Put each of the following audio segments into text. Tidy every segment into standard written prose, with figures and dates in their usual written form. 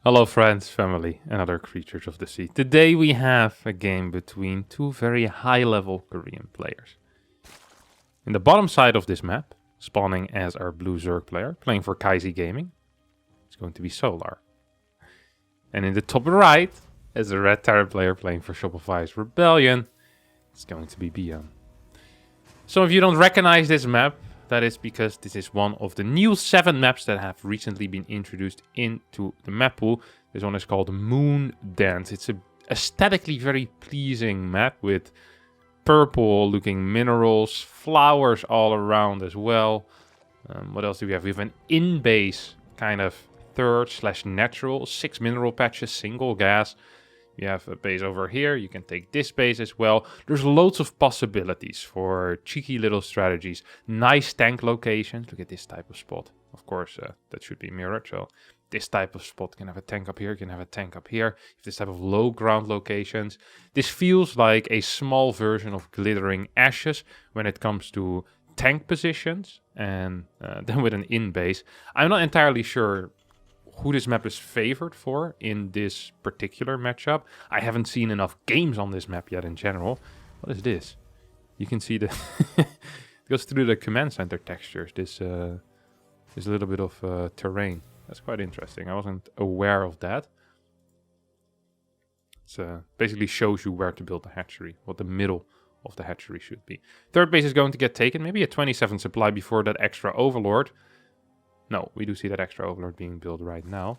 Hello friends, family, and other creatures of the sea. Today we have a game between two very high-level Korean players. In the bottom side of this map, spawning as our blue Zerg player, playing for Kaisi Gaming, it's going to be Solar. And in the top right, as a red Terran player playing for Shopify's Rebellion, it's going to be ByuN. Some of you don't recognize this map. That is because this is one of the new 7 maps that have recently been introduced into the map pool. This one is called Moondance. It's a aesthetically very pleasing map with purple looking minerals, flowers all around as well. What else do we have? We have an in-base kind of third/natural, 6 mineral patches, single gas. You have a base over here. You can take this base as well. There's loads of possibilities for cheeky little strategies. Nice tank locations. Look at this type of spot. Of course, that should be mirrored. So this type of spot can have a tank up here. Can have a tank up here. This type of low ground locations. This feels like a small version of Glittering Ashes when it comes to tank positions. And then with an in base. I'm not entirely sure who this map is favored for in this particular matchup. I haven't seen enough games on this map yet in general. What is this? You can see the it goes through the command center textures. This little bit of terrain. That's quite interesting. I wasn't aware of that. It basically shows you where to build the hatchery, what the middle of the hatchery should be. Third base is going to get taken. Maybe a 27 supply before that extra overlord. No, we do see that extra overlord being built right now.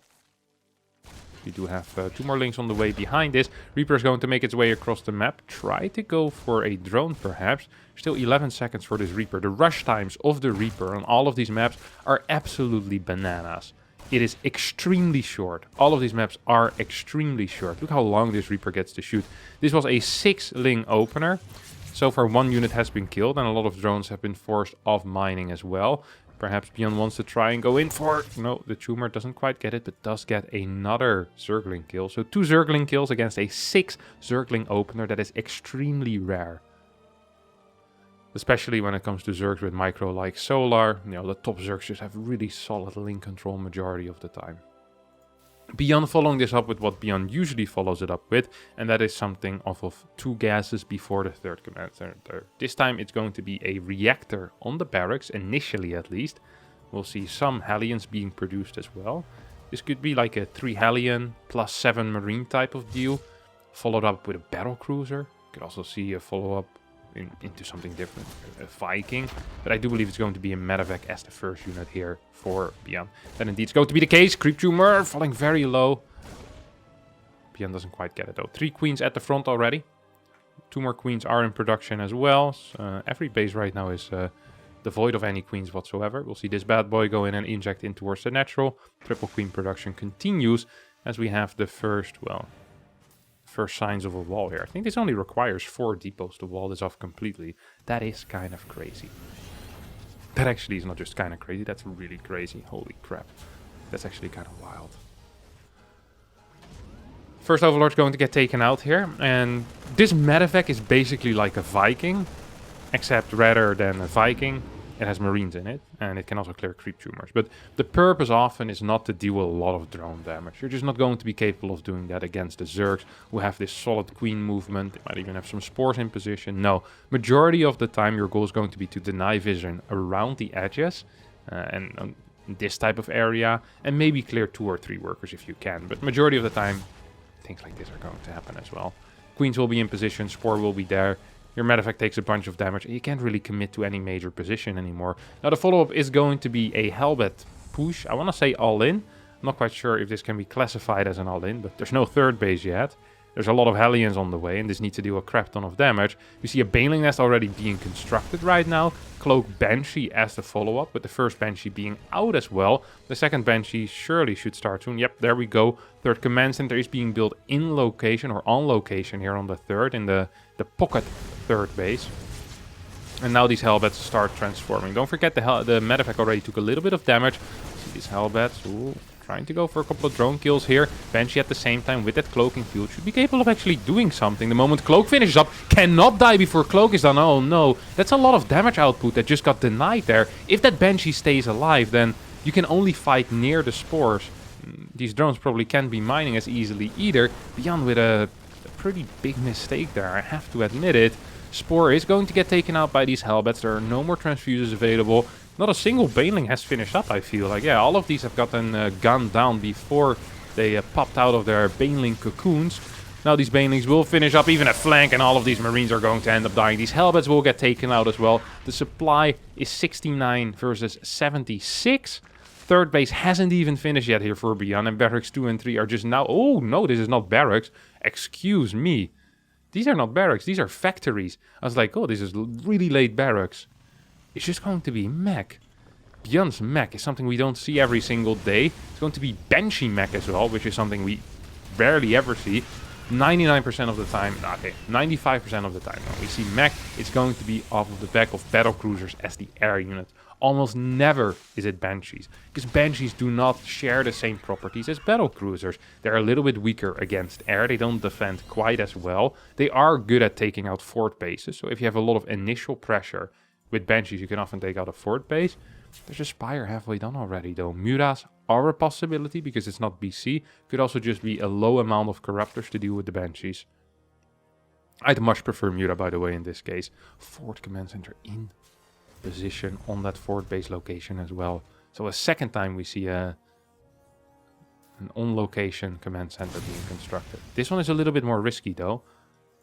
We do have 2 more links on the way behind this. Reaper is going to make its way across the map. Try to go for a drone, perhaps. Still 11 seconds for this Reaper. The rush times of the Reaper on all of these maps are absolutely bananas. It is extremely short. All of these maps are extremely short. Look how long this Reaper gets to shoot. This was a 6-ling opener. So far 1 unit has been killed and a lot of drones have been forced off mining as well. Perhaps ByuN wants to try and go in for... No, the tumor doesn't quite get it, but does get another Zergling kill. So 2 Zergling kills against a 6 Zergling opener. That is extremely rare. Especially when it comes to Zergs with micro like Solar. You know, the top Zergs just have really solid link control majority of the time. ByuN following this up with what ByuN usually follows it up with, and that is something off of 2 gases before the 3rd command center. This time it's going to be a reactor on the barracks, initially at least. We'll see some Hellions being produced as well. This could be like a 3 Hellion plus 7 Marine type of deal, followed up with a battle cruiser. You could also see a follow-up into something different, a Viking, but I do believe it's going to be a medevac as the first unit here for ByuN. That indeed is going to be the case. Creep tumor falling very low. ByuN doesn't quite get it though. 3 queens at the front already. 2 more queens are in production as well. Every base right now is devoid of any queens whatsoever. We'll see this bad boy go in and inject in towards the natural. Triple queen production continues as we have the first signs of a wall here. I think this only requires 4 depots to wall this off completely. That is kind of crazy. That actually is not just kind of crazy, that's really crazy. Holy crap. That's actually kind of wild. First overlord's going to get taken out here, and this medevac is basically like a Viking, except rather than a Viking, it has Marines in it, and it can also clear creep tumors. But the purpose often is not to deal with a lot of drone damage. You're just not going to be capable of doing that against the Zergs, who have this solid queen movement. They might even have some spores in position. No, majority of the time your goal is going to be to deny vision around the edges, and this type of area, and maybe clear 2 or 3 workers if you can. But majority of the time, things like this are going to happen as well. Queens will be in position, spore will be there. Your medevac takes a bunch of damage, and you can't really commit to any major position anymore. Now the follow-up is going to be a Hellbat push. I want to say all-in. I'm not quite sure if this can be classified as an all-in, but there's no 3rd base yet. There's a lot of Hellions on the way, and this needs to do a crap ton of damage. We see a Baneling Nest already being constructed right now. Cloak Banshee as the follow-up, with the first Banshee being out as well. The second Banshee surely should start soon. Yep, there we go. 3rd command center is being built in location, or on location here on the 3rd, in the pocket 3rd base. And now these Hellbats start transforming. Don't forget the medevac already took a little bit of damage. See these Hellbats, ooh, trying to go for a couple of drone kills here. Banshee at the same time with that cloaking field should be capable of actually doing something. The moment Cloak finishes up, cannot die before Cloak is done. Oh no, that's a lot of damage output that just got denied there. If that Banshee stays alive, then you can only fight near the spores. these drones probably can't be mining as easily either. ByuN with a pretty big mistake there, I have to admit it. Spore is going to get taken out by these Hellbats. There are no more transfuses available. Not a single Baneling has finished up, I feel like. Yeah, all of these have gotten gunned down before they popped out of their Baneling cocoons. Now these Banelings will finish up even a flank, and all of these Marines are going to end up dying. These Hellbats will get taken out as well. The supply is 69 versus 76. Third base hasn't even finished yet here for ByuN, and Barracks 2 and 3 are just now... Oh, no, this is not Barracks. Excuse me. These are not Barracks, these are factories. I was like, oh, this is really late Barracks. It's just going to be Mech. ByuN's Mech is something we don't see every single day. It's going to be Banshee Mech as well, which is something we rarely ever see. 99% of the time, okay, 95% of the time when we see Mech, it's going to be off of the back of battle cruisers as the air unit. Almost never is it Banshees, because Banshees do not share the same properties as battle cruisers. They're a little bit weaker against air, they don't defend quite as well. They are good at taking out fort bases, so if you have a lot of initial pressure with Banshees, you can often take out a fort base. There's a Spire halfway done already though. Mutas are a possibility because it's not BC. Could also just be a low amount of Corruptors to deal with the Banshees. I'd much prefer Muta, by the way, in this case. Fort Command Center in position on that fort base location as well. So a second time we see an on-location command center being constructed. This one is a little bit more risky though.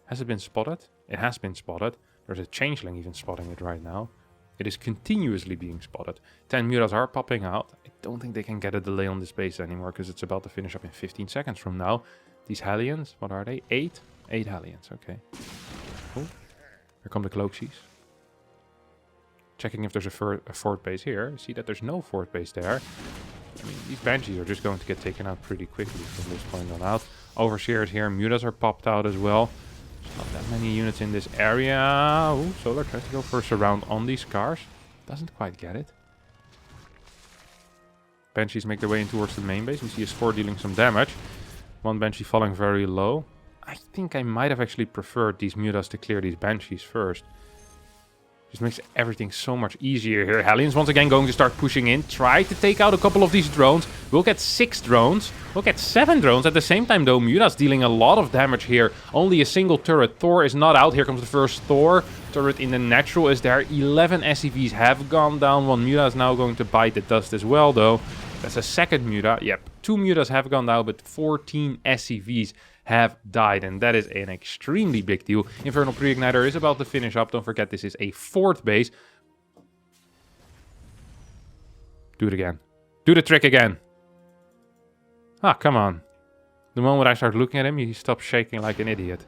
Has it been spotted? It has been spotted. There's a Changeling even spotting it right now. It is continuously being spotted. 10 Mutas are popping out. I don't think they can get a delay on this base anymore because it's about to finish up in 15 seconds from now. These Hellions, what are they? 8? 8 Hellions, okay. Oh, here come the Cloaksies. Checking if there's a fort base here. See that there's no fort base there. I mean, these Banshees are just going to get taken out pretty quickly from this point on out. Overseers here, Mutas are popped out as well. There's not that many units in this area. Ooh, Solar tries to go for a surround on these cars. Doesn't quite get it. Banshees make their way in towards the main base. We see a Spore dealing some damage. One Banshee falling very low. I think I might have actually preferred these Mutas to clear these Banshees first. Just makes everything so much easier here. Hellions once again going to start pushing in. Try to take out a couple of these drones. We'll get 6 drones. We'll get 7 drones. At the same time though, Muta's dealing a lot of damage here. Only a single turret. Thor is not out. Here comes the first Thor. Turret in the natural is there. 11 SCVs have gone down. One Muta is now going to bite the dust as well though. That's a second Muta. Yep, 2 Mutas have gone down, but 14 SCVs have died, and that is an extremely big deal. Infernal Pre-Igniter is about to finish up. Don't forget, this is a fort base. Do it again. Do the trick again. Ah, come on. The moment I start looking at him, he stops shaking like an idiot.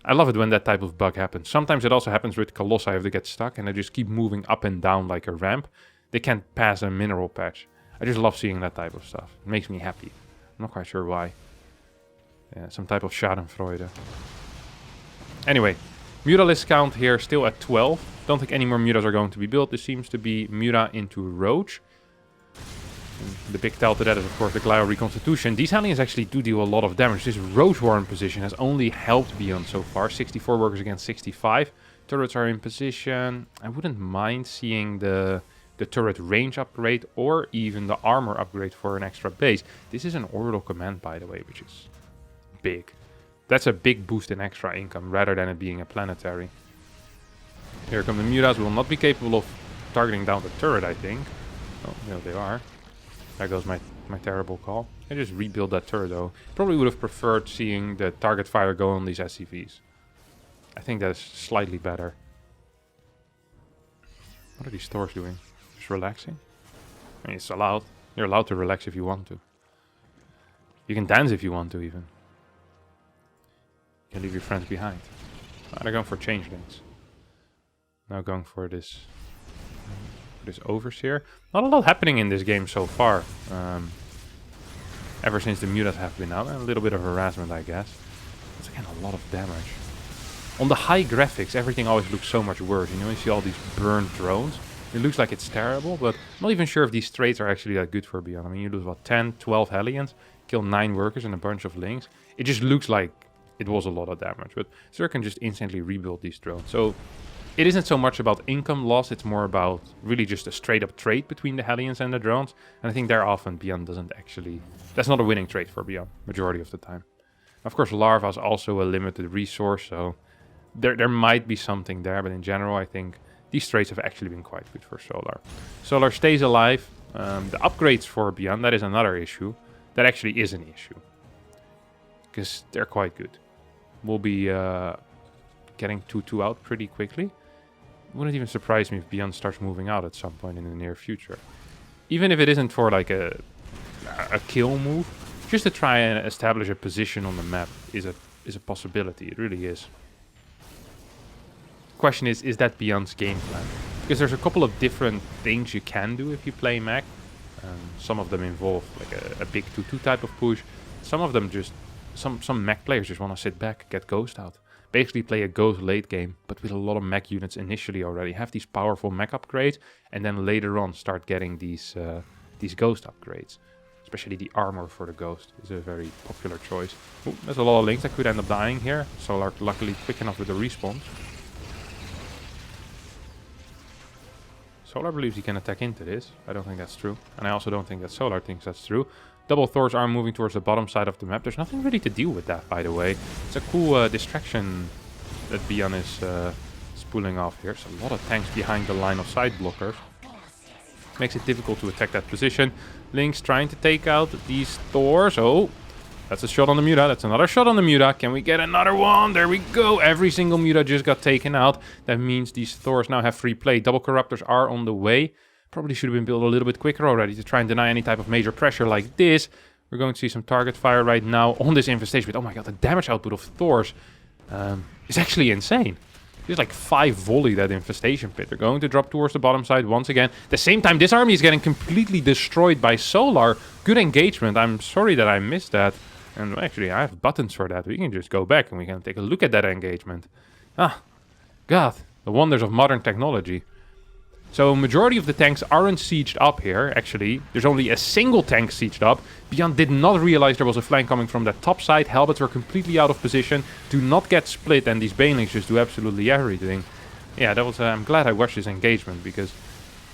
I love it when that type of bug happens. Sometimes it also happens with Colossi if they get stuck and they just keep moving up and down like a ramp. They can't pass a mineral patch. I just love seeing that type of stuff. It makes me happy. I'm not quite sure why. Yeah, some type of schadenfreude. Anyway, Mutalist count here still at 12. Don't think any more Mutas are going to be built. This seems to be Muta into Roach. And the big tell to that is, of course, the Glio Reconstitution. These Hellions actually do deal a lot of damage. This Roach Warren position has only helped ByuN so far. 64 workers against 65. Turrets are in position. I wouldn't mind seeing the turret range upgrade or even the armor upgrade for an extra base. This is an orbital command, by the way, which is big. That's a big boost in extra income rather than it being a planetary. Here come the Mutas. Will not be capable of targeting down the turret, I think. Oh, no, they are. There goes my terrible call. I just rebuild that turret though. Probably would have preferred seeing the target fire go on these SCVs. I think that's slightly better. What are these Thors doing? Relaxing. I mean, it's allowed. You're allowed to relax if you want to. You can dance if you want to, even. You can leave your friends behind. They're going for changelings. Now going for this Overseer. Not a lot happening in this game so far. Ever since the Mutas have been out. And a little bit of harassment, I guess. It's again a lot of damage. On the high graphics, everything always looks so much worse. You know, you see all these burned drones. It looks like it's terrible, but I'm not even sure if these traits are actually that good for ByuN. I mean, you lose, what, 10, 12 Hellions, kill 9 workers and a bunch of Lings. It just looks like it was a lot of damage, but Zerg can just instantly rebuild these drones. So, it isn't so much about income loss, it's more about really just a straight up trade between the Hellions and the drones. And I think there often ByuN doesn't actually... That's not a winning trade for ByuN, majority of the time. Of course, Larva is also a limited resource, so there might be something there. But in general, I think these trades have actually been quite good for Solar. Solar stays alive. The upgrades for ByuN, that is another issue. That actually is an issue. Because they're quite good. We'll be getting 2-2 out pretty quickly. Wouldn't even surprise me if ByuN starts moving out at some point in the near future. Even if it isn't for like a kill move, just to try and establish a position on the map is a possibility. It really is. Question is that ByuN's game plan? Because there's a couple of different things you can do if you play Mech. Some of them involve like a big 2-2 type of push. Some of them just... Some Mech players just want to sit back, get Ghost out. Basically play a Ghost late game, but with a lot of Mech units initially already. Have these powerful Mech upgrades, and then later on start getting these Ghost upgrades. Especially the armor for the Ghost is a very popular choice. Ooh, there's a lot of links that could end up dying here. Solar luckily quick enough with the respawn. Solar believes he can attack into this. I don't think that's true. And I also don't think that Solar thinks that's true. Double Thors are moving towards the bottom side of the map. There's nothing really to deal with that, by the way. It's a cool distraction that ByuN is pulling off here. There's a lot of tanks behind the line of sight blockers. Makes it difficult to attack that position. Link's trying to take out these Thors. Oh, that's a shot on the Muta. That's another shot on the Muta. Can we get another one? There we go. Every single Muta just got taken out. That means these Thors now have free play. Double Corruptors are on the way. Probably should have been built a little bit quicker already to try and deny any type of major pressure like this. We're going to see some target fire right now on this infestation. But oh my god, the damage output of Thors is actually insane. There's like 5 volley that infestation pit. They're going to drop towards the bottom side once again. At the same time, this army is getting completely destroyed by Solar. Good engagement. I'm sorry that I missed that. And actually, I have buttons for that. We can just go back and we can take a look at that engagement. Ah, god, the wonders of modern technology. So majority of the tanks aren't sieged up here, actually. There's only a single tank sieged up. ByuN did not realize there was a flank coming from that top side. Helmets were completely out of position. Do not get split, and these banelings just do absolutely everything. Yeah, that was... I'm glad I watched this engagement, because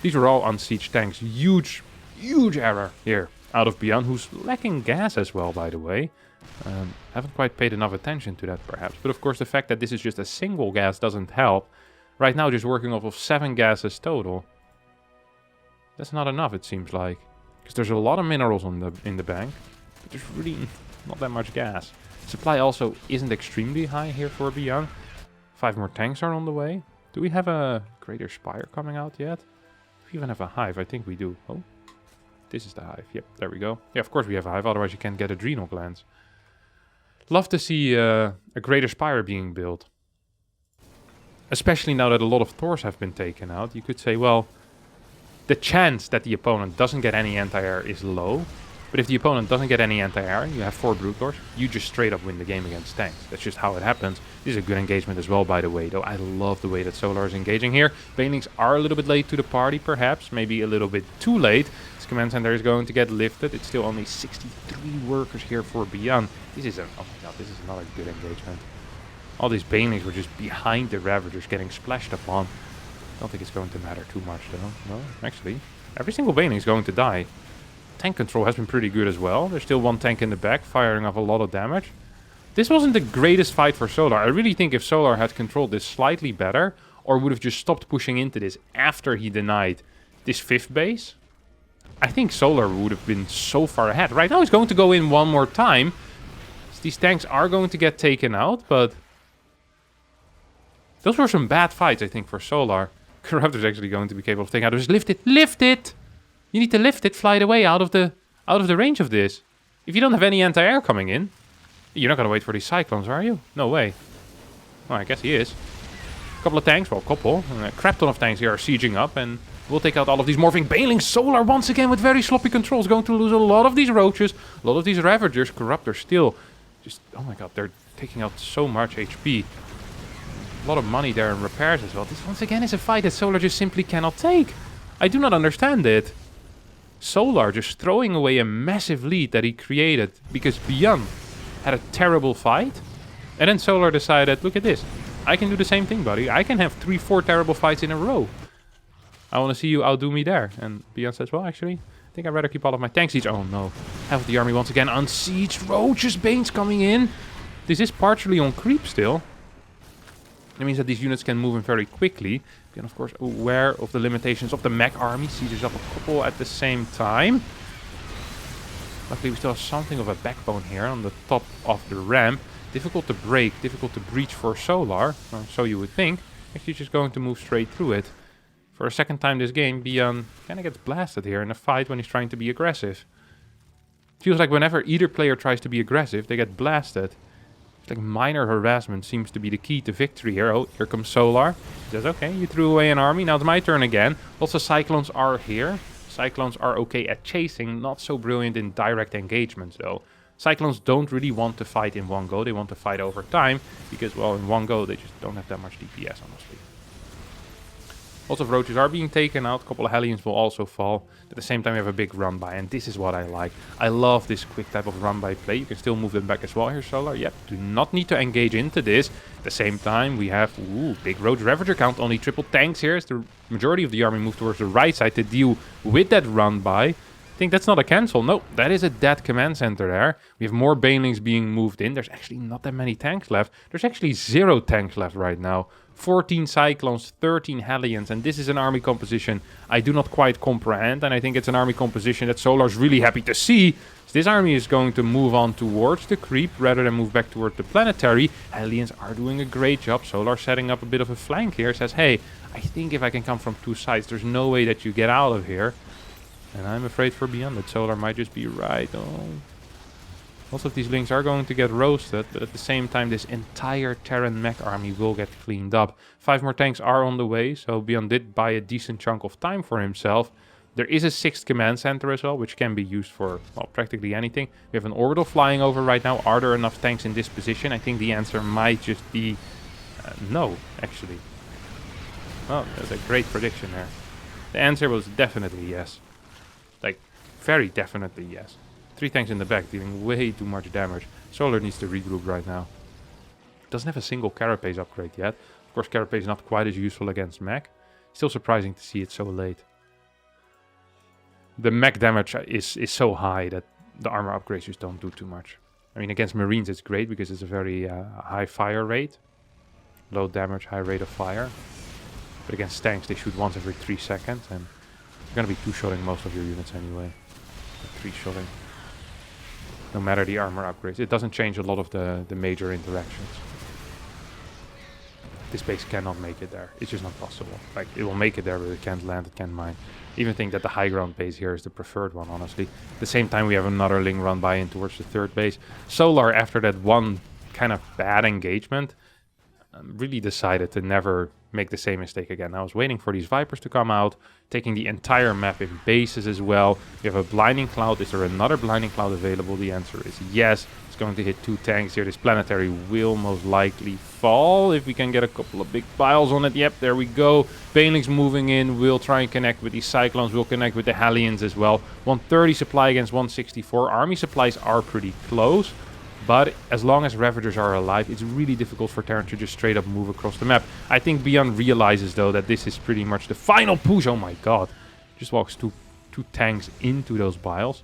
these were all unsieged tanks. Huge, huge error here out of ByuN, who's lacking gas as well, by the way. Haven't quite paid enough attention to that, perhaps. But of course, the fact that this is just a single gas doesn't help. Right now, just working off of 7 gases total. That's not enough, it seems like. Because there's a lot of minerals in the bank. But there's really not that much gas. Supply also isn't extremely high here for ByuN. 5 more tanks are on the way. Do we have a Greater Spire coming out yet? Do we even have a hive? I think we do. Oh, this is the hive. Yep, there we go. Yeah, of course we have a hive, otherwise you can't get adrenal glands. Love to see a Greater Spire being built. Especially now that a lot of Thors have been taken out. You could say, well, the chance that the opponent doesn't get any anti-air is low. But if the opponent doesn't get any anti-air, you have 4 Brute Lords, you just straight up win the game against tanks. That's just how it happens. This is a good engagement as well, by the way, though. I love the way that Solar is engaging here. Banelings are a little bit late to the party, perhaps. Maybe a little bit too late. This command center is going to get lifted. It's still only 63 workers here for ByuN. This is oh my god, this is another good engagement. All these banelings were just behind the Ravagers getting splashed upon. Don't think it's going to matter too much though. No, actually, every single baneling is going to die. Tank control has been pretty good as well. There's still 1 tank in the back firing off a lot of damage. This wasn't the greatest fight for Solar. I really think if Solar had controlled this slightly better, or would have just stopped pushing into this after he denied this 5th base, I think Solar would have been so far ahead. Right now he's going to go in one more time. So these tanks are going to get taken out, but those were some bad fights, I think, for Solar. Corruptor's actually going to be capable of taking out. Just lift it! Lift it! You need to lift it, fly it away out of the range of this. If you don't have any anti-air coming in, you're not going to wait for these Cyclones, are you? No way. Well, I guess he is. A couple of tanks, well, a couple. A crap ton of tanks here are sieging up, and we'll take out all of these morphing banelings. Solar, once again, with very sloppy controls, going to lose a lot of these Roaches, a lot of these Ravagers. Corruptor still just, oh my god, they're taking out so much HP. A lot of money there in repairs as well. This once again is a fight that Solar just simply cannot take. I do not understand it. Solar just throwing away a massive lead that he created because ByuN had a terrible fight. And then Solar decided, look at this. I can do the same thing, buddy. I can have 3-4 terrible fights in a row. I want to see you outdo me there. And ByuN says, well, actually, I think I'd rather keep all of my tanks siege. Oh, no. Half of the army once again unsieged. Roaches, Banes coming in. This is partially on creep still. That means that these units can move in very quickly. ByuN, of course, aware of the limitations of the Mech army. Sieges up a couple at the same time. Luckily, we still have something of a backbone here on the top of the ramp. Difficult to break, difficult to breach for Solar. Or so you would think. Actually, just going to move straight through it. For a second time this game, ByuN kind of gets blasted here in a fight when he's trying to be aggressive. Feels like whenever either player tries to be aggressive, they get blasted. It's like minor harassment seems to be the key to victory here. Oh, here comes Solar. He says, okay, you threw away an army. Now it's my turn again. Lots of Cyclones are here. Cyclones are okay at chasing, not so brilliant in direct engagements though. Cyclones don't really want to fight in one go. They want to fight over time because, well, in one go they just don't have that much DPS, honestly. Lots of roaches are being taken out. A couple of Hellions will also fall. At the same time, we have a big run by, and this is what I like. I love this quick type of run by play. You can still move them back as well here, Solar. Yep, do not need to engage into this. At the same time, we have big roach ravager count. Only triple tanks here as the majority of the army move towards the right side to deal with that run by. I think that's not a cancel. No, that is a dead command center there. We have more banelings being moved in. There's actually not that many tanks left. There's actually 0 tanks left right now. 14 Cyclones, 13 Hellions, and this is an army composition I do not quite comprehend, and I think it's an army composition that Solar's really happy to see. So this army is going to move on towards the creep rather than move back toward the planetary. Hellions are doing a great job. Solar setting up a bit of a flank here, says, hey, I think if I can come from 2 sides, there's no way that you get out of here. And I'm afraid for ByuN that Solar might just be right. Oh. Most of these links are going to get roasted, but at the same time this entire Terran Mech army will get cleaned up. 5 more tanks are on the way, so ByuN did buy a decent chunk of time for himself. There is a 6th command center as well, which can be used for, well, practically anything. We have an orbital flying over right now. Are there enough tanks in this position? I think the answer might just be no, actually. Oh, that's a great prediction there. The answer was definitely yes. Like, very definitely yes. 3 tanks in the back dealing way too much damage. Solar needs to regroup right now. Doesn't have a single carapace upgrade yet. Of course, carapace is not quite as useful against Mech. Still surprising to see it so late. The Mech damage is so high that the armor upgrades just don't do too much. I mean, against Marines it's great because it's a very high fire rate. Low damage, high rate of fire. But against tanks they shoot once every 3 seconds. And you're going to be 2-shotting most of your units anyway. 3-shotting. No matter the armor upgrades. It doesn't change a lot of the major interactions. This base cannot make it there. It's just not possible. Like, it will make it there, but it can't land, it can't mine. Even think that the high ground base here is the preferred one, honestly. At the same time, we have another Ling run by in towards the 3rd base. Solar, after that one kind of bad engagement, really decided to never make the same mistake again. I was waiting for these Vipers to come out, taking the entire map in bases as well. We have a Blinding Cloud. Is there another Blinding Cloud available? The answer is yes. It's going to hit 2 tanks here. This planetary will most likely fall if we can get a couple of big piles on it. Yep, there we go. Banelings moving in. We'll try and connect with these Cyclones. We'll connect with the Hellions as well. 130 supply against 164. Army supplies are pretty close. But as long as Ravagers are alive, it's really difficult for Terran to just straight up move across the map. I think ByuN realizes, though, that this is pretty much the final push. Oh my god. Just walks two tanks into those piles.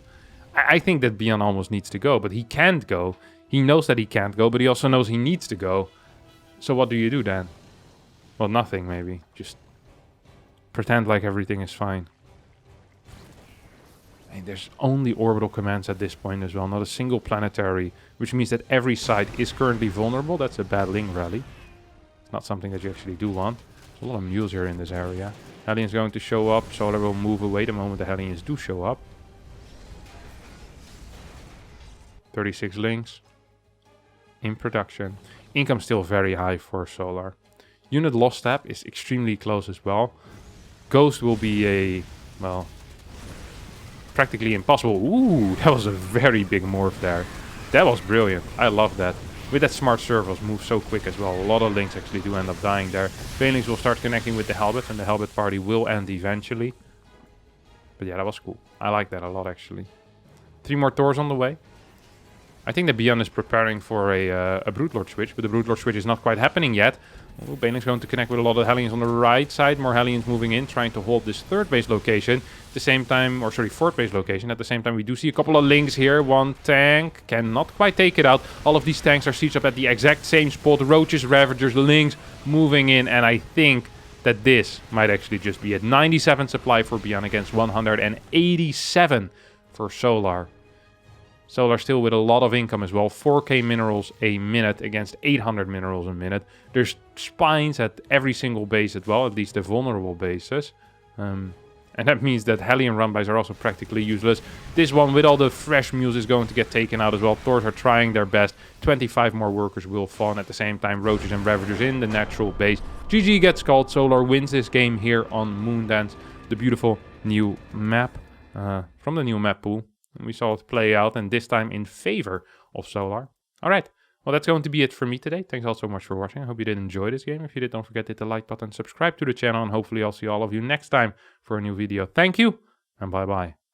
I think that ByuN almost needs to go, but he can't go. He knows that he can't go, but he also knows he needs to go. So what do you do then? Well, nothing, maybe. Just pretend like everything is fine. And there's only orbital commands at this point as well, not a single planetary, which means that every side is currently vulnerable. That's a bad Ling rally. It's not something that you actually do want. There's a lot of mules here in this area. Hellions going to show up. Solar will move away the moment the Hellions do show up. 36 Lings in production. Income still very high for Solar. Unit loss tab is extremely close as well. Ghost will be a, well, practically impossible. Ooh, that was a very big morph there. That was brilliant. I love that. With that smart servos move so quick as well. A lot of Lings actually do end up dying there. Banelings will start connecting with the Helbet, and the Helbet party will end eventually. But yeah, that was cool. I like that a lot actually. 3 more Thors on the way. I think that ByuN is preparing for a Broodlord switch, but the Broodlord switch is not quite happening yet. Oh, Baneling's going to connect with a lot of Hellions on the right side. More Hellions moving in, trying to hold this third base location. At the same time, or sorry, fourth base location. At the same time, we do see a couple of links here. One tank cannot quite take it out. All of these tanks are sieged up at the exact same spot. Roaches, Ravagers, Lynx moving in, and I think that this might actually just be it. 97 supply for ByuN against 187 for Solar. Solar still with a lot of income as well. 4k minerals a minute against 800 minerals a minute. There's spines at every single base as well, at least the vulnerable bases. And that means that Hellion run-bys are also practically useless. This one with all the fresh mules is going to get taken out as well. Thors are trying their best. 25 more workers will fall. At the same time, Roaches and Ravagers in the natural base. GG gets called. Solar wins this game here on Moondance. The beautiful new map from the new map pool. And we saw it play out, and this time in favor of Solar. Alright, well that's going to be it for me today. Thanks all so much for watching. I hope you did enjoy this game. If you did, don't forget to hit the like button, subscribe to the channel, and hopefully I'll see all of you next time for a new video. Thank you, and bye-bye.